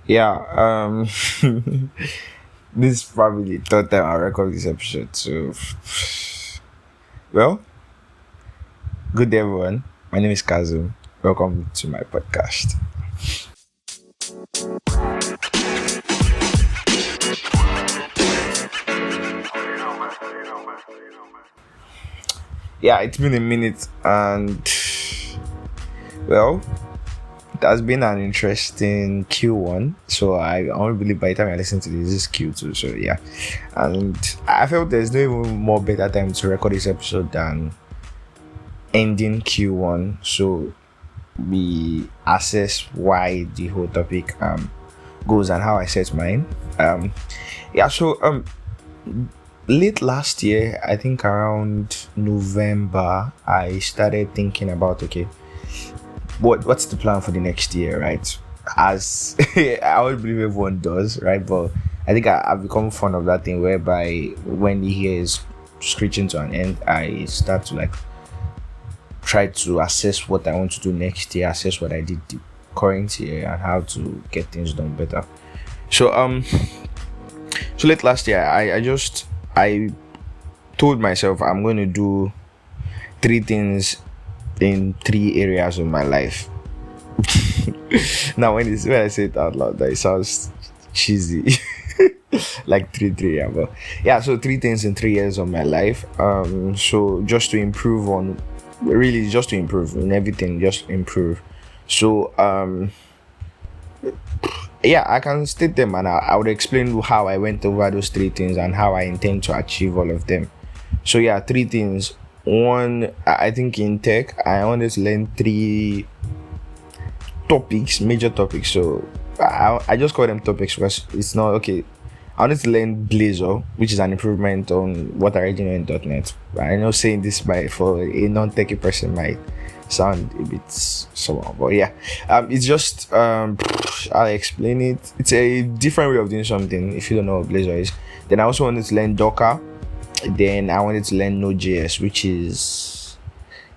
Yeah, this is probably the third time I record this episode. So, well, good day, everyone. My name is Kazum. Welcome to my podcast. Yeah, it's been a minute, and well, it has been an interesting Q1. So I only believe by the time I listen to this is Q2. So yeah, and I felt there's no even more better time to record this episode than ending Q1. So we assess why the whole topic goes and how I set mine. So late last year, I think around November, I started thinking about what's the plan for the next year, right? As I would believe everyone does, right? But I think I've become fond of that thing whereby when the year is screeching to an end, I start to try to assess what I want to do next year, assess what I did the current year, and how to get things done better. So late last year, I told myself I'm going to do 3 things in 3 areas of my life. Now when I say it out loud, that it sounds cheesy. Like three, yeah, but yeah, so 3 things in 3 years of my life. So just to improve on, really just to improve in everything, just improve. So yeah, I can state them, and I would explain how I went over those 3 things and how I intend to achieve all of them. So yeah, 3 things. One, I think in tech, I wanted to learn 3 major topics. So I just call them topics because it's not okay. I wanted to learn Blazor, which is an improvement on what I already know in .NET. I know saying this for a non-techie person might sound a bit somehow, but yeah, it's just I'll explain it. It's a different way of doing something if you don't know what Blazor is. Then I also wanted to learn Docker. Then I wanted to learn Node.js, which is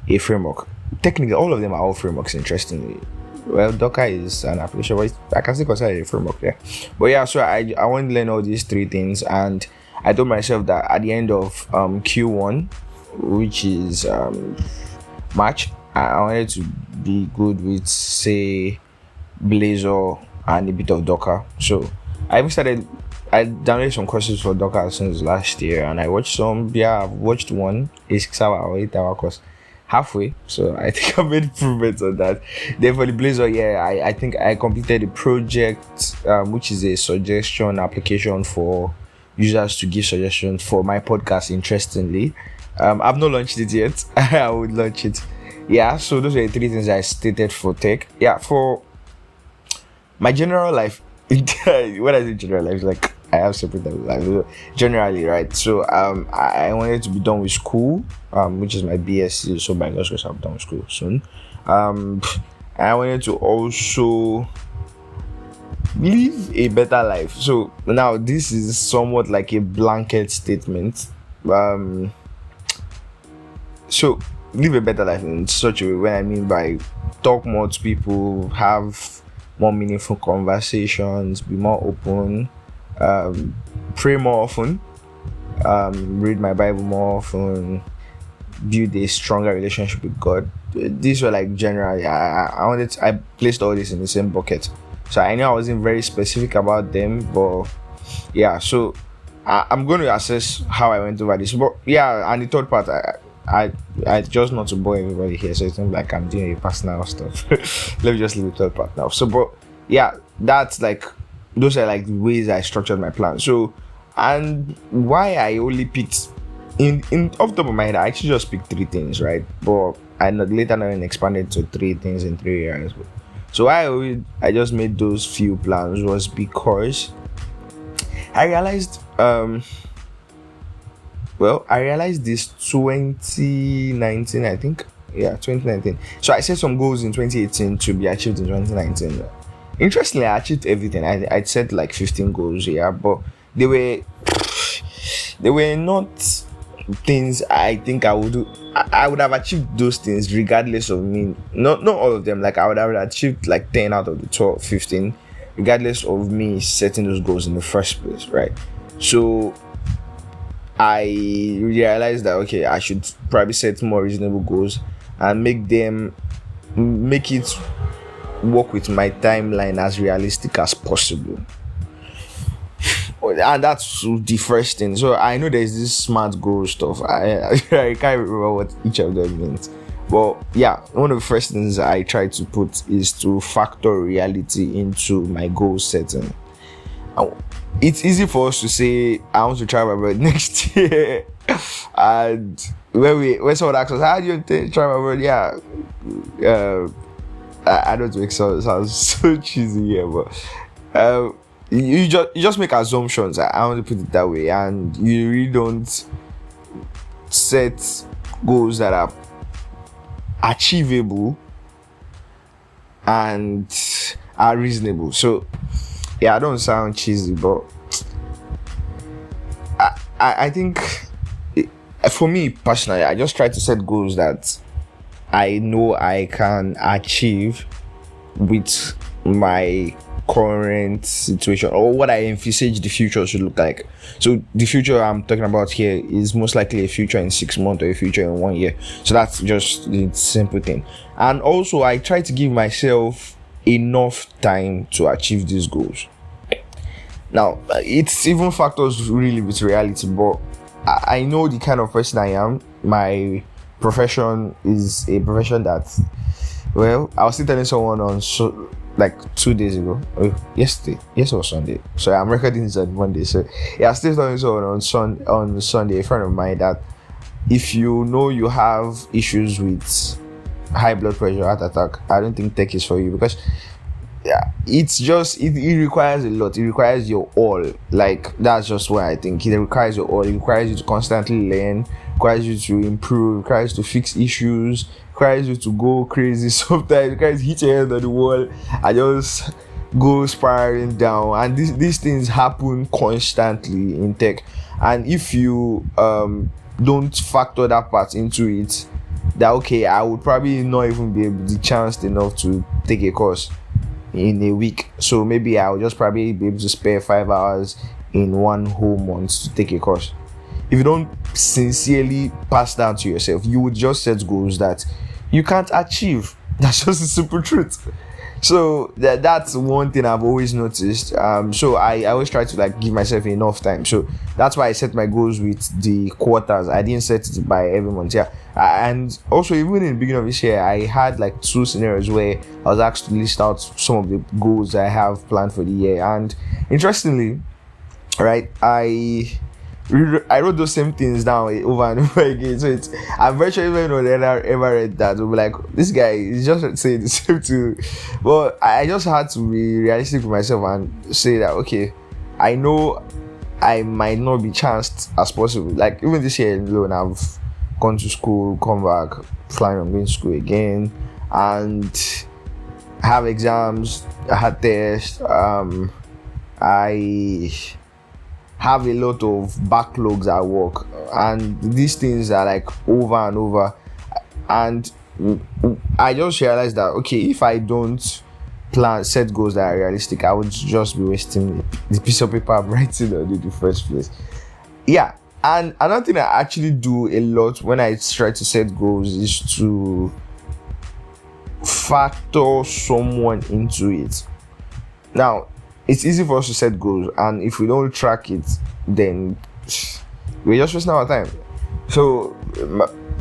a framework. Technically, all of them are all frameworks, interestingly. Well, Docker is an application, but I can still consider it a framework there. But yeah, so I want to learn all these 3 things, and I told myself that at the end of Q1, which is March, I wanted to be good with, say, Blazor and a bit of Docker. So I downloaded some courses for Docker since last year, and I watched some. Yeah, I've watched one, a 6-hour or 8-hour course, halfway. So I think I made improvements on that. Then for the Blazor, yeah, I think I completed a project, which is a suggestion application for users to give suggestions for my podcast. Interestingly, I've not launched it yet. I would launch it. Yeah, so those are the 3 things I stated for tech. Yeah, for my general life, when I say general life, like I have separate life generally, right? So I wanted to be done with school, which is my BSc. So by God's grace, I'm done with school soon. I wanted to also live a better life. So now this is somewhat like a blanket statement. So live a better life in such a way, when I mean by talk more to people, have more meaningful conversations, be more open, pray more often, read my Bible more often, build a stronger relationship with God. These were like generally, I placed all this in the same bucket. So I know I wasn't very specific about them, but yeah, so I'm going to assess how I went over this. But yeah, and the third part, I just not to bore everybody here, so it's not like I'm doing a personal stuff. Let me just leave the third part now. So, but yeah, that's those are the ways I structured my plan. So, and why I only picked in off the top of my head, I actually just picked 3 things, right? But I later on expanded to 3 things in 3 areas. So why I just made those few plans was because I realized I realized this 2019, I think. Yeah, 2019. So I set some goals in 2018 to be achieved in 2019. Interestingly, I achieved everything. I set 15 goals, yeah, but they were not things I think I would do. I would have achieved those things regardless of me. Not all of them. I would have achieved 10 out of the 12, 15. regardless of me setting those goals in the first place, right? So I realized that okay, I should probably set more reasonable goals and make it work with my timeline as realistic as possible. And that's the first thing. So I know there's this smart goal stuff. I can't remember what each of them means. But yeah, one of the first things I try to put is to factor reality into my goal setting. It's easy for us to say I want to travel abroad next year, and when someone asks us how do you travel abroad, I don't make sounds so cheesy here, but you just make assumptions. I want to put it that way, and you really don't set goals that are achievable and are reasonable. So yeah, I don't sound cheesy, but I think for me personally, I just try to set goals that I know I can achieve with my current situation, or what I envisage the future should look like. So the future I'm talking about here is most likely a future in 6 months or a future in 1 year. So that's just the simple thing. And also I try to give myself enough time to achieve these goals. Now it's even factors really with reality, but I know the kind of person I am. My profession is a profession that, well, I was still telling someone on like 2 days ago, yesterday or Sunday. So I'm recording this on Monday. So yeah, I was still telling someone on Sunday, a friend of mine, that if you know you have issues with high blood pressure, heart attack, I don't think tech is for you, because yeah, it's just it requires a lot. It requires your all. Like, that's just what I think. It requires your all. It requires you to constantly learn, requires you to improve, requires you to fix issues, requires you to go crazy sometimes, requires you to hit your head on the wall and just go spiraling down. And these things happen constantly in tech. And if you don't factor that part into it, that okay, I would probably not even be able to chance enough to take a course in a week, so maybe I'll just probably be able to spare 5 hours in 1 whole month to take a course. If you don't sincerely pass down to yourself, you would just set goals that you can't achieve. That's just the simple truth. So that's one thing I've always noticed. So I always try to like give myself enough time. So that's why I set my goals with the quarters. I didn't set it by every month. Yeah. And also, even in the beginning of this year, I had like 2 scenarios where I was asked to list out some of the goals I have planned for the year. And interestingly, right, I wrote those same things down over and over again. So I'm very sure even though I ever read that, will be like, this guy is just saying the same thing. But I just had to be realistic with myself and say that okay, I know I might not be chanced as possible. Like even this year alone, I've gone to school, come back, flying on going to school again, and have exams. I had tests. I have a lot of backlogs at work, and these things are like over and over. And I just realized that okay, if I don't set goals that are realistic, I would just be wasting the piece of paper I'm writing on in the first place. Yeah. And another thing I actually do a lot when I try to set goals is to factor someone into it. Now, it's easy for us to set goals, and if we don't track it, then we're just wasting our time. So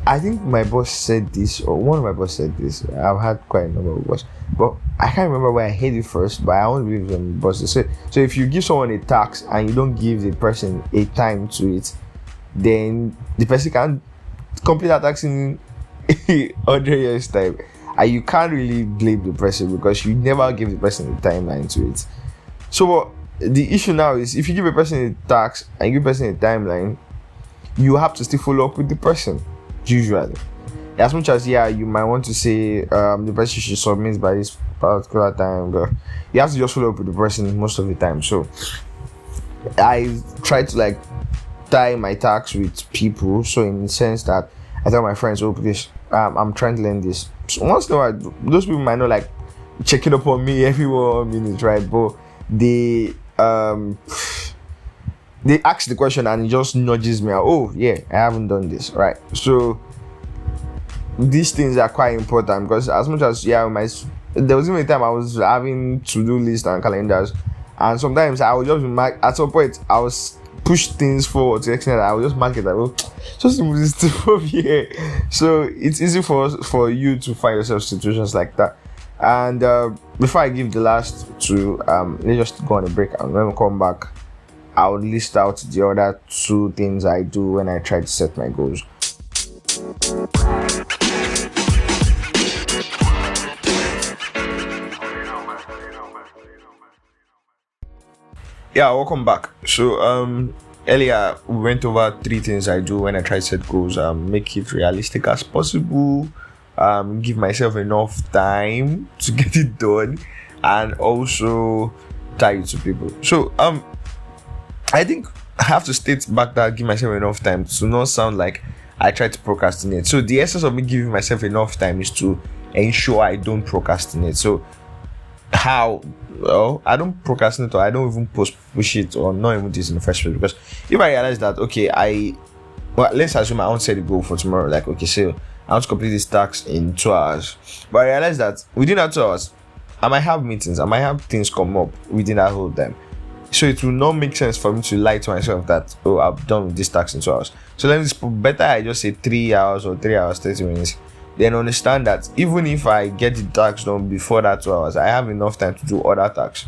I think my boss said this, or one of my boss said this. I've had quite a number of boss, but I can't remember where I heard it first, but I won't believe them bosses said. So if you give someone a task and you don't give the person a time to it, then the person can complete that task in 100 years time, and you can't really blame the person because you never give the person a timeline to it. So the issue now is, if you give a person a task and you give a person a timeline, you have to still follow up with the person, usually. As much as you might want to say the person should submit by this particular time, but you have to just follow up with the person most of the time. So I try to like tie my tasks with people, so in the sense that I tell my friends, oh please, I'm trying to learn this. So once in a while, those people might not like checking up on me every 1 minute, right? But they they ask the question and it just nudges me out. Oh yeah, I haven't done this, right? So these things are quite important, because as much as there was even a time I was having to-do lists and calendars, and sometimes I would just mark, at some point I was push things forward to the extent that I would just mark it like, oh, just move this stuff over here. So it's easy for you to find yourself situations like that. And before I give the last two, let's just go on a break, and when we come back, I'll list out the other 2 things I do when I try to set my goals. Yeah, welcome back. So earlier we went over 3 things I do when I try to set goals. Make it realistic as possible, give myself enough time to get it done, and also tie it to people. So I think I have to state back that give myself enough time to not sound like I try to procrastinate. So the essence of me giving myself enough time is to ensure I don't procrastinate. So how? Well, I don't procrastinate, or I don't even push it, or not even this in the first place. Because if I realize that, okay, let's assume I want to set a goal for tomorrow, like, okay, so I want to complete this task in 2 hours, but I realize that within that 2 hours I might have meetings, I might have things come up within that whole time. So it will not make sense for me to lie to myself that, oh, I'm done with this task in 2 hours. So let me just better I just say 3 hours or 3 hours 30 minutes. Then understand that even if I get the task done before that 2 hours, I have enough time to do other tasks,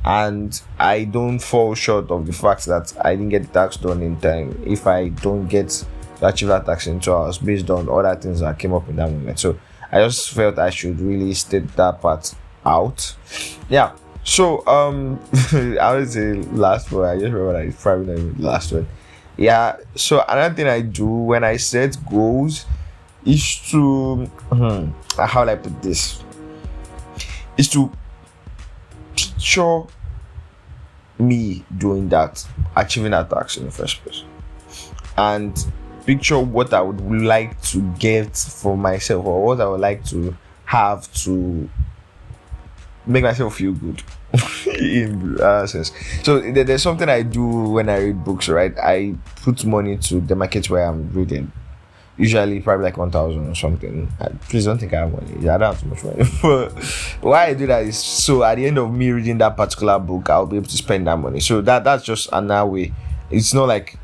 and I don't fall short of the fact that I didn't get the task done in time if I don't get to achieve that task in 2 hours based on other things that came up in that moment. So I just felt I should really state that part out. Yeah. So I would say last one. I just remember that it's probably not even the last one. Yeah. So another thing I do when I set goals is to how will I put this? Is to picture me doing that, achieving that task in the first place, and picture what I would like to get for myself, or what I would like to have to make myself feel good in sense. So there's something I do when I read books, right? I put money to the market where I'm reading, usually probably like 1,000 or something. Please don't think I have money. I don't have too much money. But why I do that is so at the end of me reading that particular book, I'll be able to spend that money. So that's just another way. It's not like,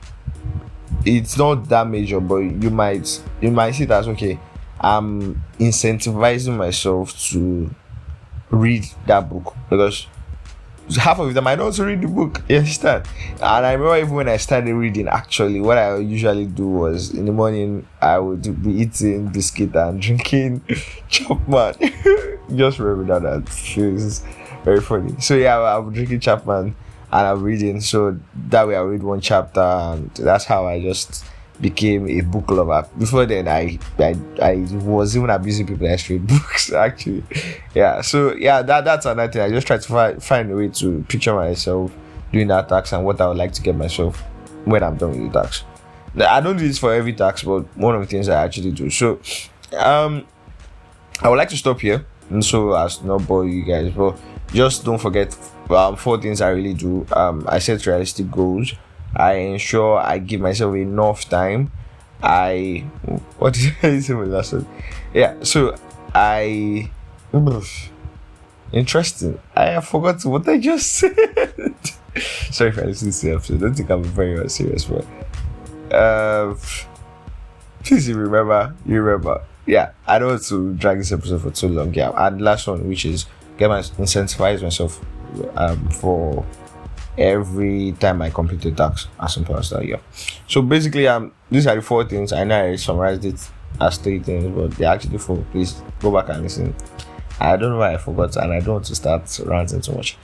it's not that major, but you might see it as, okay, I'm incentivizing myself to read that book, because half of them I don't also read the book, you understand? And I remember even when I started reading, actually what I usually do was in the morning I would be eating biscuit and drinking Chapman. Just remember that feels very funny. So yeah, I'm drinking Chapman and I'm reading, so that way I read one chapter, and that's how I just became a book lover. Before then I was even abusing people that read books actually. Yeah, so yeah, that's another thing. I just try to find a way to picture myself doing that task and what I would like to get myself when I'm done with the task. Now, I don't do this for every task, but one of the things I actually do. So I would like to stop here, and so as not bore you guys, but just don't forget 4 things I really do. I set realistic goals. I ensure I give myself enough time. What did I say my last one? Yeah, so interesting. I have forgotten what I just said. Sorry if I listen to the episode. Don't think I'm very serious, but please you remember. Yeah, I don't want to drag this episode for too long. Yeah, and last one, which is incentivize myself for every time I complete a task, as simple as that. Yeah. So basically, these are the 4 things. I know I summarized it as 3 things, but they're actually 4. Please go back and listen. I don't know why I forgot, and I don't want to start ranting too much.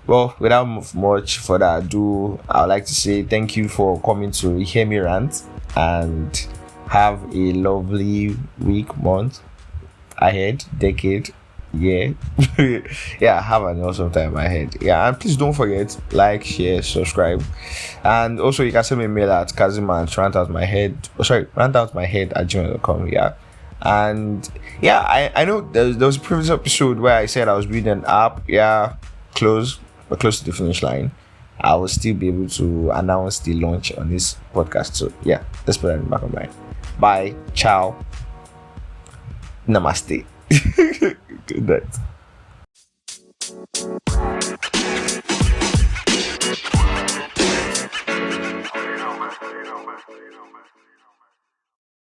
Well, without much further ado, I would like to say thank you for coming to hear me rant, and have a lovely week, month ahead, decade. Yeah. Yeah, have an awesome time ahead. Yeah, and please don't forget, like, share, subscribe, and also you can send me a mail at kaziman@rantoutmyhead@gmail.com. Yeah, And yeah, I know there was a previous episode where I said I was building an app. Yeah, but close to the finish line. I will still be able to announce the launch on this podcast. So yeah, let's put that in the back of my mind. Bye, ciao, namaste. Good night.